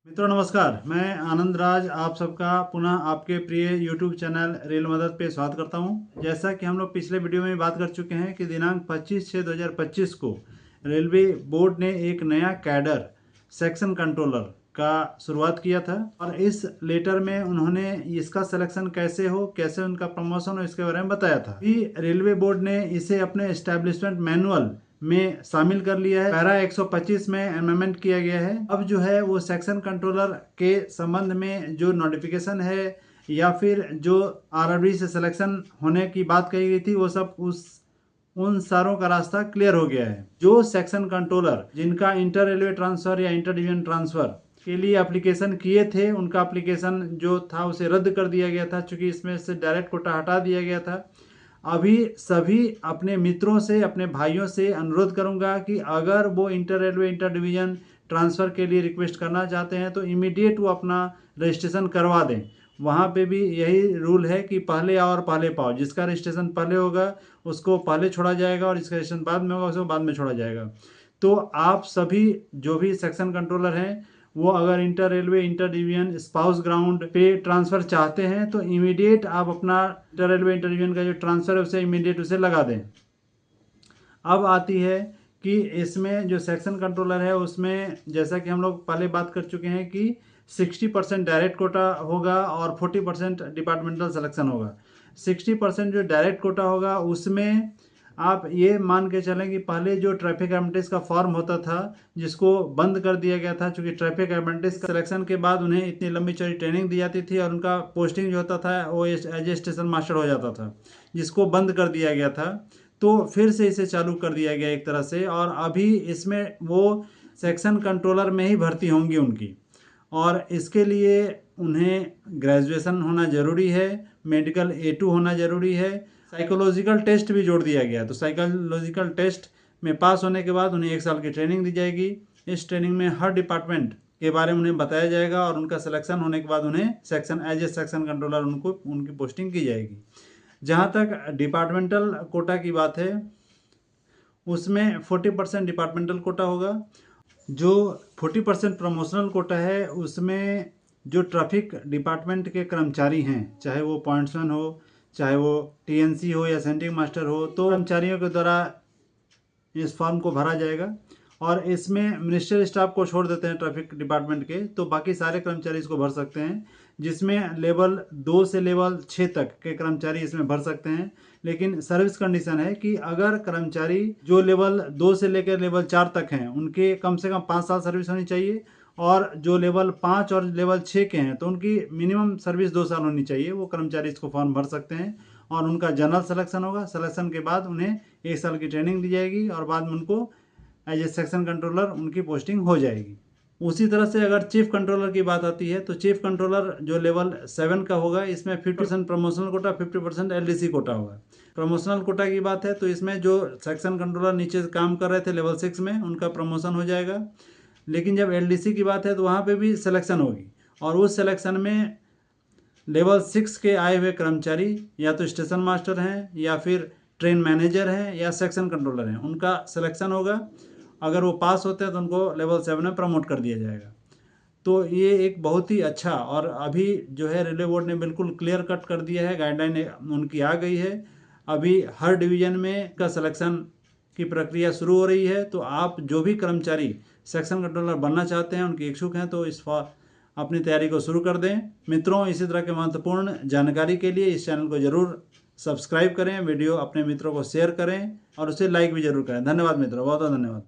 मित्रों नमस्कार, मैं आनंद राज आप सबका पुनः आपके प्रिय YouTube चैनल रेल मदद पे स्वागत करता हूं। जैसा कि हम लोग पिछले वीडियो में बात कर चुके हैं कि दिनांक 25/6/2025 को रेलवे बोर्ड ने एक नया कैडर सेक्शन कंट्रोलर का शुरुआत किया था और इस लेटर में उन्होंने इसका सिलेक्शन कैसे हो, कैसे उनका प्रमोशन हो, इसके बारे में बताया था। रेलवे बोर्ड ने इसे अपने एस्टेब्लिशमेंट मैनुअल में शामिल कर लिया है। पैरा 125 में अमेंडमेंट किया गया है। अब जो है वो सेक्शन कंट्रोलर के संबंध में जो नोटिफिकेशन है या फिर जो आरआरबी से सिलेक्शन होने की बात कही गई थी वो सब उन सारों का रास्ता क्लियर हो गया है। जो सेक्शन कंट्रोलर जिनका इंटर रेलवे ट्रांसफर या इंटर डिवीजन ट्रांसफर के लिए एप्लीकेशन किए थे, उनका एप्लीकेशन जो था उसे रद्द कर दिया गया था, चूंकि इसमें से डायरेक्ट कोटा हटा दिया गया था। अभी सभी अपने मित्रों से, अपने भाइयों से अनुरोध करूंगा कि अगर वो inter railway inter division transfer के लिए रिक्वेस्ट करना चाहते हैं तो इमीडिएट वो अपना रजिस्ट्रेशन करवा दें। वहाँ पे भी यही रूल है कि पहले आओ और पहले पाओ। जिसका रजिस्ट्रेशन पहले होगा उसको पहले छोड़ा जाएगा और जिसका रजिस्ट्रेशन बाद में होगा उसको बाद में छोड़ा जाएगा। तो आप सभी जो भी सेक्शन कंट्रोलर हैं वो अगर inter railway inter division spouse ground पे ट्रांसफ़र चाहते हैं तो इमीडिएट आप अपना इंटर रेलवे इंटर डिवीजन का जो ट्रांसफ़र है उसे इमीडिएट उसे लगा दें। अब आती है कि इसमें जो सेक्शन कंट्रोलर है उसमें जैसा कि हम लोग पहले बात कर चुके हैं कि 60% डायरेक्ट कोटा होगा और 40% डिपार्टमेंटल सिलेक्शन होगा। 60% जो डायरेक्ट कोटा होगा उसमें आप ये मान के चलें कि पहले जो ट्रैफिक अप्रेंटिस का फॉर्म होता था जिसको बंद कर दिया गया था, क्योंकि ट्रैफिक अप्रेंटिस का सिलेक्शन के बाद उन्हें इतनी लंबी चौड़ी ट्रेनिंग दी जाती थी और उनका पोस्टिंग जो होता था वो एज ए स्टेशन मास्टर हो जाता था, जिसको बंद कर दिया गया था। तो फिर से इसे चालू कर दिया गया एक तरह से, और अभी इसमें वो सेक्शन कंट्रोलर में ही भर्ती होंगी उनकी, और इसके लिए उन्हें ग्रेजुएशन होना ज़रूरी है, मेडिकल A2 होना ज़रूरी है, साइकोलॉजिकल टेस्ट भी जोड़ दिया गया। तो साइकोलॉजिकल टेस्ट में पास होने के बाद उन्हें 1 साल की ट्रेनिंग दी जाएगी। इस ट्रेनिंग में हर डिपार्टमेंट के बारे में उन्हें बताया जाएगा और उनका सिलेक्शन होने के बाद उन्हें एज ए सेक्शन कंट्रोलर उनकी पोस्टिंग की जाएगी। जहाँ तक डिपार्टमेंटल कोटा की बात है उसमें 40% डिपार्टमेंटल कोटा होगा। जो 40% प्रमोशनल कोटा है उसमें जो ट्रैफिक डिपार्टमेंट के कर्मचारी हैं, चाहे वो पॉइंट्समैन हो, चाहे वो TNC हो या सेंटिंग मास्टर हो, तो कर्मचारियों के द्वारा इस फॉर्म को भरा जाएगा। और इसमें मिनिस्ट्रियल स्टाफ को छोड़ देते हैं ट्रैफिक डिपार्टमेंट के, तो बाकी सारे कर्मचारी इसको भर सकते हैं, जिसमें लेवल 2 से लेवल 6 तक के कर्मचारी इसमें भर सकते हैं। लेकिन सर्विस कंडीशन है कि अगर कर्मचारी जो लेवल 2 से लेकर लेवल 4 तक हैं उनके कम से कम 5 साल सर्विस होनी चाहिए, और जो लेवल 5 और लेवल 6 के हैं तो उनकी मिनिमम सर्विस 2 साल होनी चाहिए। वो कर्मचारी इसको फॉर्म भर सकते हैं और उनका जनरल सिलेक्शन होगा। सिलेक्शन के बाद उन्हें 1 साल की ट्रेनिंग दी जाएगी और बाद में उनको एज ए सेक्शन कंट्रोलर उनकी पोस्टिंग हो जाएगी। उसी तरह से अगर चीफ कंट्रोलर की बात आती है तो चीफ कंट्रोलर जो लेवल 7 का होगा इसमें 50% प्रमोशनल कोटा, 50% LDC कोटा होगा। प्रमोशनल कोटा की बात है तो इसमें जो सेक्शन कंट्रोलर नीचे काम कर रहे थे लेवल 6 में उनका प्रमोशन हो जाएगा। लेकिन जब LDC की बात है तो वहाँ पे भी सिलेक्शन होगी, और उस सिलेक्शन में लेवल 6 के आए हुए कर्मचारी या तो स्टेशन मास्टर हैं या फिर ट्रेन मैनेजर हैं या सेक्शन कंट्रोलर हैं, उनका सिलेक्शन होगा। अगर वो पास होते हैं तो उनको लेवल 7 में प्रमोट कर दिया जाएगा। तो ये एक बहुत ही अच्छा, और अभी जो है रेलवे बोर्ड ने बिल्कुल क्लियर कट कर दिया है, गाइडलाइन उनकी आ गई है। अभी हर डिवीज़न में का सिलेक्शन की प्रक्रिया शुरू हो रही है। तो आप जो भी कर्मचारी सेक्शन कंट्रोलर बनना चाहते हैं, उनके इच्छुक हैं, तो अपनी तैयारी को शुरू कर दें। मित्रों, इसी तरह के महत्वपूर्ण जानकारी के लिए इस चैनल को ज़रूर सब्सक्राइब करें, वीडियो अपने मित्रों को शेयर करें और उसे लाइक भी ज़रूर करें। धन्यवाद मित्रों, बहुत बहुत धन्यवाद।